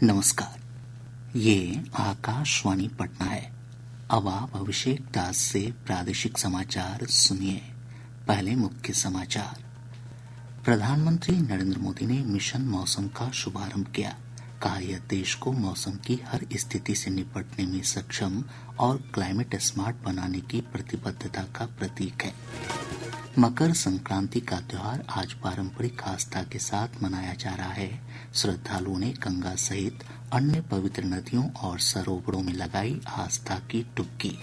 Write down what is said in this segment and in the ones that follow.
नमस्कार, ये आकाशवाणी पटना है। अब आप अभिषेक दास से प्रादेशिक समाचार सुनिए। पहले मुख्य समाचार। प्रधानमंत्री नरेंद्र मोदी ने मिशन मौसम का शुभारंभ किया। कहा, यह देश को मौसम की हर स्थिति से निपटने में सक्षम और क्लाइमेट स्मार्ट बनाने की प्रतिबद्धता का प्रतीक है। मकर संक्रांति का त्योहार आज पारंपरिक आस्था के साथ मनाया जा रहा है। श्रद्धालुओं ने गंगा सहित अन्य पवित्र नदियों और सरोवरों में लगाई आस्था की डुबकी।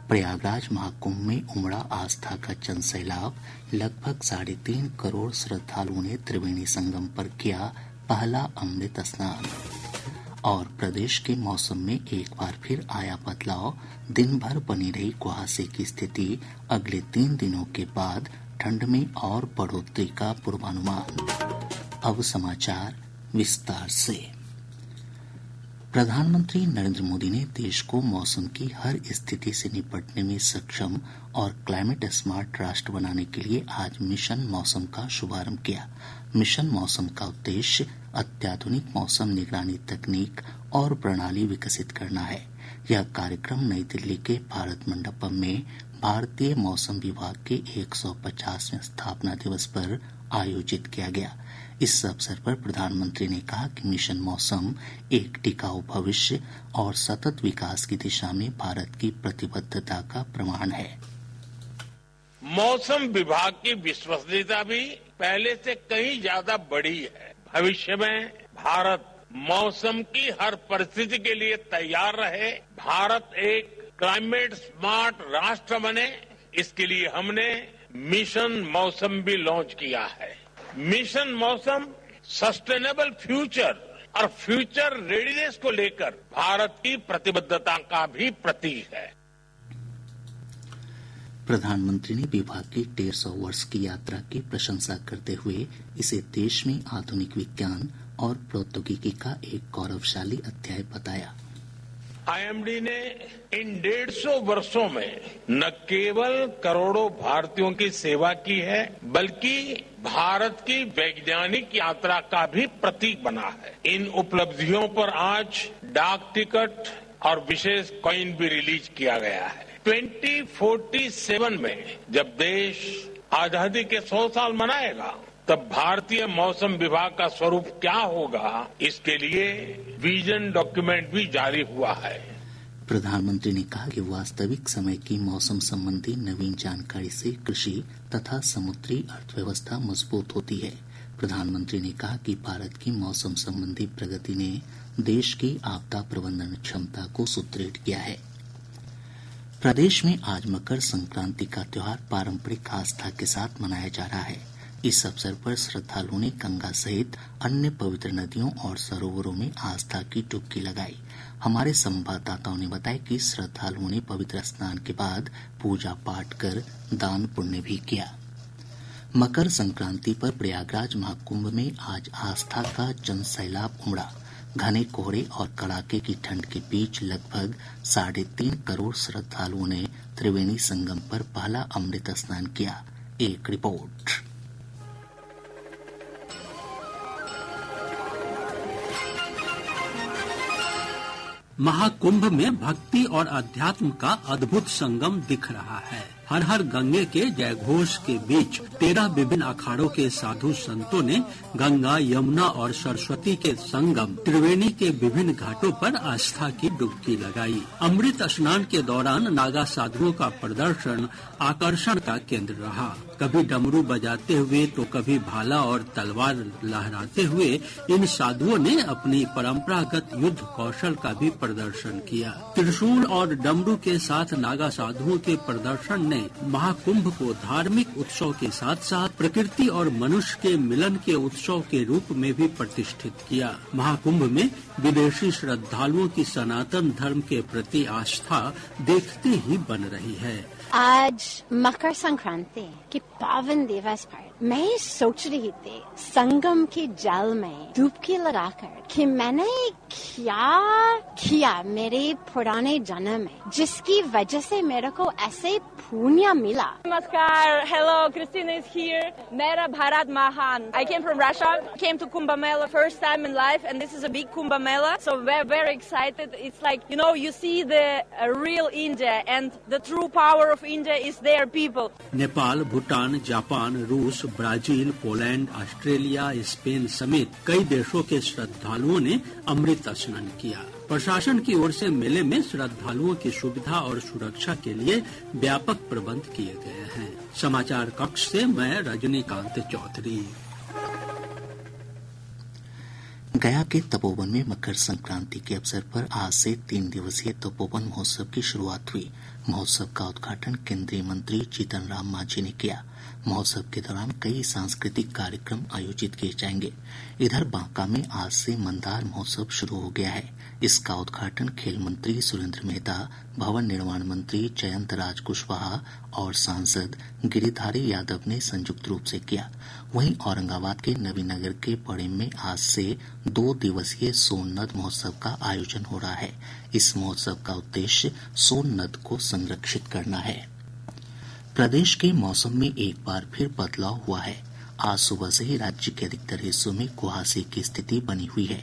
प्रयागराज महाकुंभ में उमड़ा आस्था का जनसैलाब। लगभग 3.5 करोड़ श्रद्धालुओं ने त्रिवेणी संगम पर किया पहला अमृत स्नान। और प्रदेश के मौसम में एक बार फिर आया बदलाव। दिन भर बनी रही कुहासे की स्थिति। अगले 3 दिनों के बाद ठंड में और बढ़ोतरी का पूर्वानुमान। अब समाचार विस्तार से। प्रधानमंत्री नरेंद्र मोदी ने देश को मौसम की हर स्थिति से निपटने में सक्षम और क्लाइमेट स्मार्ट राष्ट्र बनाने के लिए आज मिशन मौसम का शुभारंभ किया। मिशन मौसम का उद्देश्य अत्याधुनिक मौसम निगरानी तकनीक और प्रणाली विकसित करना है। यह कार्यक्रम नई दिल्ली के भारत मंडपम में भारतीय मौसम विभाग के 150वें स्थापना दिवस पर आयोजित किया गया। इस अवसर पर प्रधानमंत्री ने कहा कि मिशन मौसम एक टिकाऊ भविष्य और सतत विकास की दिशा में भारत की प्रतिबद्धता का प्रमाण है। मौसम विभाग की विश्वसनीयता भी पहले से कहीं ज्यादा बढ़ी है। भविष्य में भारत मौसम की हर परिस्थिति के लिए तैयार रहे, भारत एक क्लाइमेट स्मार्ट राष्ट्र बने, इसके लिए हमने मिशन मौसम भी लॉन्च किया है। मिशन मौसम सस्टेनेबल फ्यूचर और फ्यूचर रेडीनेस को लेकर भारत की प्रतिबद्धता का भी प्रतीक है। प्रधानमंत्री ने विभाग की 150 वर्ष की यात्रा की प्रशंसा करते हुए इसे देश में आधुनिक विज्ञान और प्रौद्योगिकी का एक गौरवशाली अध्याय बताया। आईएमडी ने इन 150 वर्षों में न केवल करोड़ों भारतीयों की सेवा की है, बल्कि भारत की वैज्ञानिक यात्रा का भी प्रतीक बना है। इन उपलब्धियों पर आज डाक टिकट और विशेष कॉइन भी रिलीज किया गया है। 2047 में जब देश आजादी के 100 साल मनाएगा, तब भारतीय मौसम विभाग का स्वरूप क्या होगा, इसके लिए विजन डॉक्यूमेंट भी जारी हुआ है। प्रधानमंत्री ने कहा कि वास्तविक समय की मौसम संबंधी नवीन जानकारी से कृषि तथा समुद्री अर्थव्यवस्था मजबूत होती है। प्रधानमंत्री ने कहा कि भारत की मौसम संबंधी प्रगति ने देश की आपदा प्रबंधन क्षमता को सुदृढ़ किया है। प्रदेश में आज मकर संक्रांति का त्योहार पारंपरिक आस्था के साथ मनाया जा रहा है। इस अवसर पर श्रद्धालुओं ने गंगा सहित अन्य पवित्र नदियों और सरोवरों में आस्था की डुबकी लगाई। हमारे संवाददाताओं ने बताया कि श्रद्धालुओं ने पवित्र स्नान के बाद पूजा पाठ कर दान पुण्य भी किया। मकर संक्रांति पर प्रयागराज महाकुंभ में आज आस्था का जनसैलाब उमड़ा। घने कोहरे और कड़ाके की ठंड के बीच लगभग 3.5 करोड़ श्रद्धालुओं ने त्रिवेणी संगम पर पहला अमृत स्नान किया। एक रिपोर्ट। महाकुंभ में भक्ति और अध्यात्म का अद्भुत संगम दिख रहा है। हर हर गंगे के जयघोष के बीच 13 विभिन्न अखाड़ों के साधु संतों ने गंगा, यमुना और सरस्वती के संगम त्रिवेणी के विभिन्न घाटों पर आस्था की डुबकी लगाई। अमृत स्नान के दौरान नागा साधुओं का प्रदर्शन आकर्षण का केंद्र रहा। कभी डमरू बजाते हुए तो कभी भाला और तलवार लहराते हुए इन साधुओं ने अपनी परंपरागत युद्ध कौशल का भी प्रदर्शन किया। त्रिशूल और डमरू के साथ नागा साधुओं के प्रदर्शन ने महाकुंभ को धार्मिक उत्सव के साथ साथ प्रकृति और मनुष्य के मिलन के उत्सव के रूप में भी प्रतिष्ठित किया। महाकुंभ में विदेशी श्रद्धालुओं की सनातन धर्म के प्रति आस्था देखते ही बन रही है। आज मकर संक्रांति के पावन दिवस पर मैं सोच रही थी संगम के जल में डुबकी लगाकर कि मैंने क्या किया मेरे पुराने जन्म में, जिसकी वजह से मेरे को ऐसे पुण्य मिला। Namaskar. Hello, Christina is here. Mera Bharat Mahan. I came from Russia. Came to Kumbh Mela first time in life, and this is a big Kumbh Mela. So we're very excited. It's like, you see the real India, and the true power of India is their people. Nepal, Bhutan, Japan, रूस, Brazil, Poland, Australia, Spain समेत कई देशों के श्रद्धालुओं ने अमृत स्नान किया। प्रशासन की ओर से मेले में श्रद्धालुओं की सुविधा और सुरक्षा के लिए व्यापक प्रबंध किए गए हैं। समाचार कक्ष से मैं रजनीकांत चौधरी। गया के तपोवन में मकर संक्रांति के अवसर पर आज से 3 दिवसीय तपोवन महोत्सव की शुरुआत हुई। महोत्सव का उद्घाटन केंद्रीय मंत्री जीतन राम मांझी ने किया। महोत्सव के दौरान कई सांस्कृतिक कार्यक्रम आयोजित किए जाएंगे। इधर बांका में आज से मंदार महोत्सव शुरू हो गया है। इसका उद्घाटन खेल मंत्री सुरेंद्र मेहता, भवन निर्माण मंत्री जयंत राज कुशवाहा और सांसद गिरिधारी यादव ने संयुक्त रूप से किया। वहीं औरंगाबाद के नवीनगर के बड़े में आज से 2 दिवसीय सोन नद महोत्सव का आयोजन हो रहा है। इस महोत्सव का उद्देश्य सोन नद को संरक्षित करना है। प्रदेश के मौसम में एक बार फिर बदलाव हुआ है। आज सुबह से ही राज्य के अधिकतर हिस्सों में कुहासे की स्थिति बनी हुई है।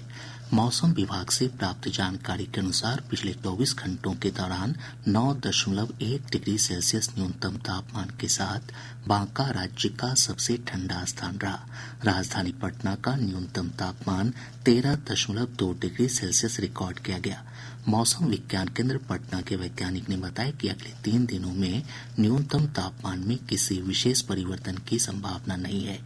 मौसम विभाग से प्राप्त जानकारी के अनुसार पिछले 24 घंटों के दौरान 9.1 डिग्री सेल्सियस न्यूनतम तापमान के साथ बांका राज्य का सबसे ठंडा स्थान रहा। राजधानी पटना का न्यूनतम तापमान 13.2 डिग्री सेल्सियस रिकॉर्ड किया गया। मौसम विज्ञान केंद्र पटना के वैज्ञानिक ने बताया कि अगले 3 दिनों में न्यूनतम तापमान में किसी विशेष परिवर्तन की संभावना नहीं है।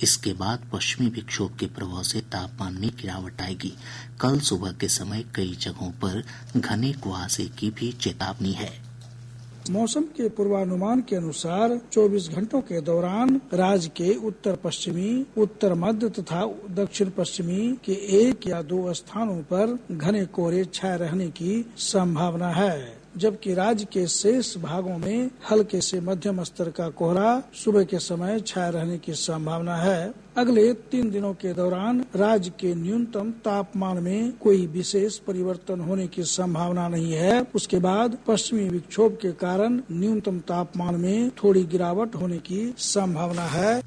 इसके बाद पश्चिमी विक्षोभ के प्रभाव से तापमान में गिरावट आएगी। कल सुबह के समय कई जगहों पर घने कुहासे की भी चेतावनी है। मौसम के पूर्वानुमान के अनुसार 24 घंटों के दौरान राज्य के उत्तर पश्चिमी, उत्तर मध्य तथा दक्षिण पश्चिमी के 1 या 2 स्थानों पर घने कोहरे छाए रहने की संभावना है, जबकि राज्य के शेष भागों में हल्के से मध्यम स्तर का कोहरा सुबह के समय छाए रहने की संभावना है। अगले 3 दिनों के दौरान राज्य के न्यूनतम तापमान में कोई विशेष परिवर्तन होने की संभावना नहीं है। उसके बाद पश्चिमी विक्षोभ के कारण न्यूनतम तापमान में थोड़ी गिरावट होने की संभावना है।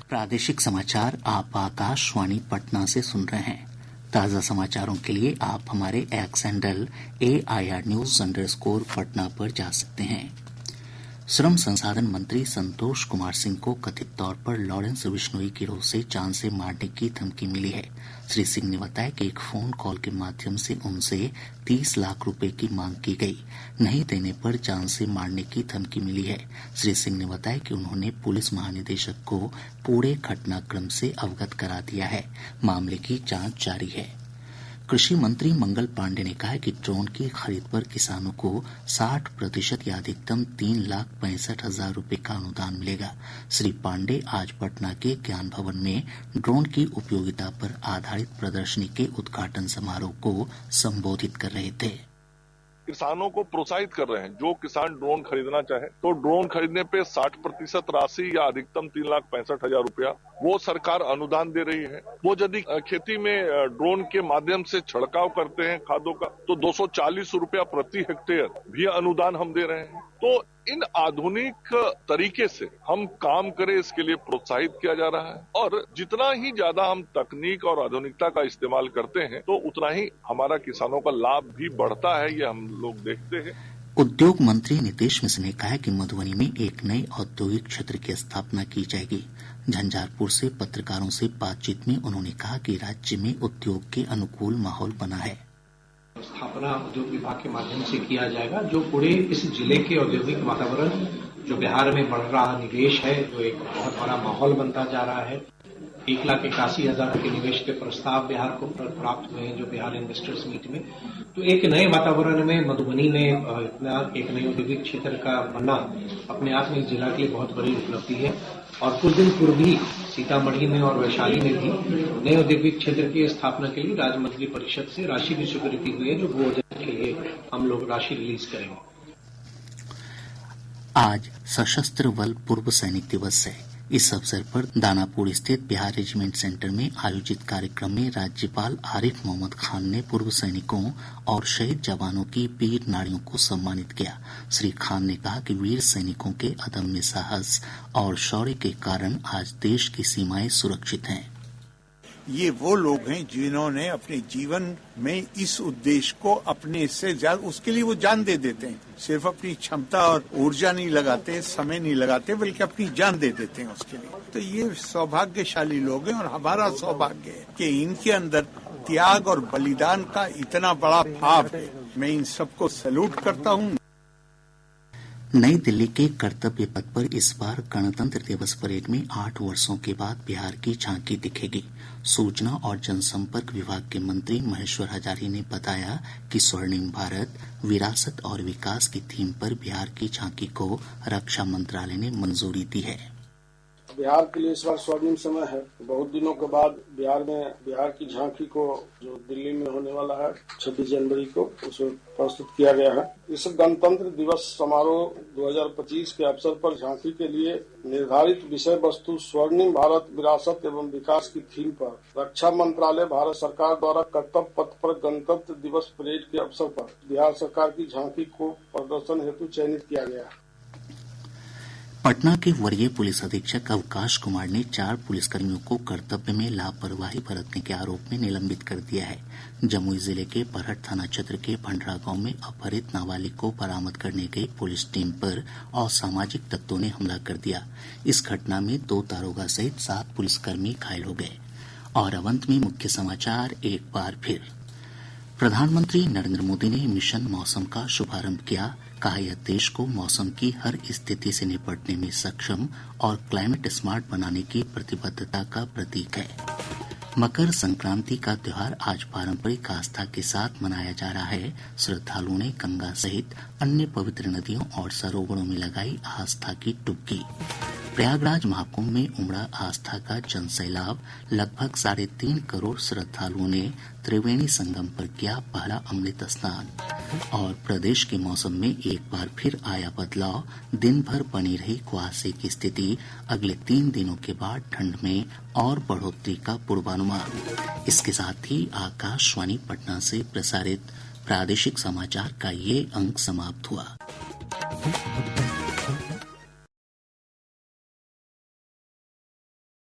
प्रादेशिक समाचार आप आकाशवाणी पटना से सुन रहे हैं। ताज़ा समाचारों के लिए आप हमारे x handle AIR News _ Patna पर जा सकते हैं। श्रम संसाधन मंत्री संतोष कुमार सिंह को कथित तौर पर लॉरेंस बिश्नोई गिरोह से जान से मारने की धमकी मिली है। श्री सिंह ने बताया कि एक फोन कॉल के माध्यम से उनसे 30 लाख रुपए की मांग की गई। नहीं देने पर जान से मारने की धमकी मिली है। श्री सिंह ने बताया कि उन्होंने पुलिस महानिदेशक को पूरे घटनाक्रम से अवगत करा दिया है। मामले की जांच जारी है। कृषि मंत्री मंगल पांडे ने कहा है कि ड्रोन की खरीद पर किसानों को 60% या अधिकतम 3,65,000 रुपए का अनुदान मिलेगा। श्री पांडे आज पटना के ज्ञान भवन में ड्रोन की उपयोगिता पर आधारित प्रदर्शनी के उद्घाटन समारोह को संबोधित कर रहे थे। किसानों को प्रोत्साहित कर रहे हैं। जो किसान ड्रोन खरीदना चाहे तो ड्रोन खरीदने पे 60% राशि या अधिकतम 3,65,000 रुपया वो सरकार अनुदान दे रही है। वो यदि खेती में ड्रोन के माध्यम से छिड़काव करते हैं खादों का तो 240 रुपया प्रति हेक्टेयर भी अनुदान हम दे रहे हैं। तो इन आधुनिक तरीके से हम काम करें, इसके लिए प्रोत्साहित किया जा रहा है। और जितना ही ज्यादा हम तकनीक और आधुनिकता का इस्तेमाल करते हैं तो उतना ही हमारा किसानों का लाभ भी बढ़ता है, ये हम लोग देखते हैं। उद्योग मंत्री नीतीश मिश्र ने कहा है कि मधुबनी में एक नए औद्योगिक क्षेत्र की स्थापना की जाएगी। झंझारपुर से पत्रकारों से बातचीत में उन्होंने कहा कि राज्य में उद्योग के अनुकूल माहौल बना है। स्थापना उद्योग विभाग के माध्यम से किया जाएगा, जो पूरे इस जिले के औद्योगिक वातावरण, जो बिहार में बढ़ रहा निवेश है, जो एक बहुत बड़ा माहौल बनता जा रहा है। 1,81,000 के निवेश के प्रस्ताव बिहार को प्राप्त हुए हैं, जो बिहार इन्वेस्टर्स मीट में। तो एक नए वातावरण में मधुबनी में इतना एक नए औद्योगिक क्षेत्र का बनना अपने आप में जिला के लिए बहुत बड़ी उपलब्धि है। और कुछ दिन पूर्व भी सीतामढ़ी में और वैशाली में भी नए औद्योगिक क्षेत्र की स्थापना के लिए राज्य मंत्री परिषद से राशि भी स्वीकृति हुई है, जो भूअर्जन के लिए हम लोग राशि रिलीज करेंगे। आज सशस्त्र बल पूर्व सैनिक दिवस है। इस अवसर पर दानापुर स्थित बिहार रेजिमेंट सेंटर में आयोजित कार्यक्रम में राज्यपाल आरिफ मोहम्मद खान ने पूर्व सैनिकों और शहीद जवानों की वीर नारियों को सम्मानित किया। श्री खान ने कहा कि वीर सैनिकों के अदम्य साहस और शौर्य के कारण आज देश की सीमाएं सुरक्षित हैं। ये वो लोग हैं जिन्होंने अपने जीवन में इस उद्देश्य को अपने से ज्यादा उसके लिए वो जान दे देते हैं। सिर्फ अपनी क्षमता और ऊर्जा नहीं लगाते, समय नहीं लगाते, बल्कि अपनी जान दे देते हैं उसके लिए। तो ये सौभाग्यशाली लोग हैं और हमारा सौभाग्य है कि इनके अंदर त्याग और बलिदान का इतना बड़ा भाव है। मैं इन सबको सैल्यूट करता हूँ। नई दिल्ली के कर्तव्य पथ पर इस बार गणतंत्र दिवस परेड में 8 वर्षों के बाद बिहार की झांकी दिखेगी। सूचना और जनसंपर्क विभाग के मंत्री महेश्वर हजारी ने बताया कि स्वर्णिम भारत, विरासत और विकास की थीम पर बिहार की झांकी को रक्षा मंत्रालय ने मंजूरी दी है। बिहार के लिए इस बार स्वर्णिम समय है। बहुत दिनों के बाद बिहार की झांकी को जो दिल्ली में होने वाला है 26 जनवरी को उसमें प्रस्तुत किया गया है। इस गणतंत्र दिवस समारोह 2025 के अवसर पर झांकी के लिए निर्धारित विषय वस्तु स्वर्णिम भारत, विरासत एवं विकास की थीम पर रक्षा मंत्रालय भारत सरकार द्वारा कर्तव्य पथ पर गणतंत्र दिवस परेड के अवसर पर बिहार सरकार की झांकी को प्रदर्शन हेतु चयनित किया गया है। पटना के वरीय पुलिस अधीक्षक अवकाश कुमार ने 4 पुलिसकर्मियों को कर्तव्य में लापरवाही बरतने के आरोप में निलंबित कर दिया है। जमुई जिले के परहट थाना क्षेत्र के भंडरा गांव में अपहरित नाबालिग को बरामद करने गई पुलिस टीम पर असामाजिक तत्वों ने हमला कर दिया। इस घटना में 2 दारोगा सहित 7 पुलिसकर्मी घायल हो गए। और अब अंत में मुख्य समाचार एक बार फिर। प्रधानमंत्री नरेंद्र मोदी ने मिशन मौसम का शुभारंभ किया। कहा यह देश को मौसम की हर स्थिति से निपटने में सक्षम और क्लाइमेट स्मार्ट बनाने की प्रतिबद्धता का प्रतीक है। मकर संक्रांति का त्योहार आज पारंपरिक आस्था के साथ मनाया जा रहा है। श्रद्धालुओं ने गंगा सहित अन्य पवित्र नदियों और सरोवरों में लगाई आस्था की डुबकी। प्रयागराज महाकुंभ में उमड़ा आस्था का जनसैलाब। लगभग 3.5 करोड़ श्रद्धालुओं ने त्रिवेणी संगम पर किया पहला अमृत स्नान। और प्रदेश के मौसम में एक बार फिर आया बदलाव। दिन भर बनी रही कुहासे की स्थिति। अगले 3 दिनों के बाद ठंड में और बढ़ोतरी का पूर्वानुमान। इसके साथ ही आकाशवाणी पटना से प्रसारित प्रादेशिक समाचार का ये अंक समाप्त हुआ।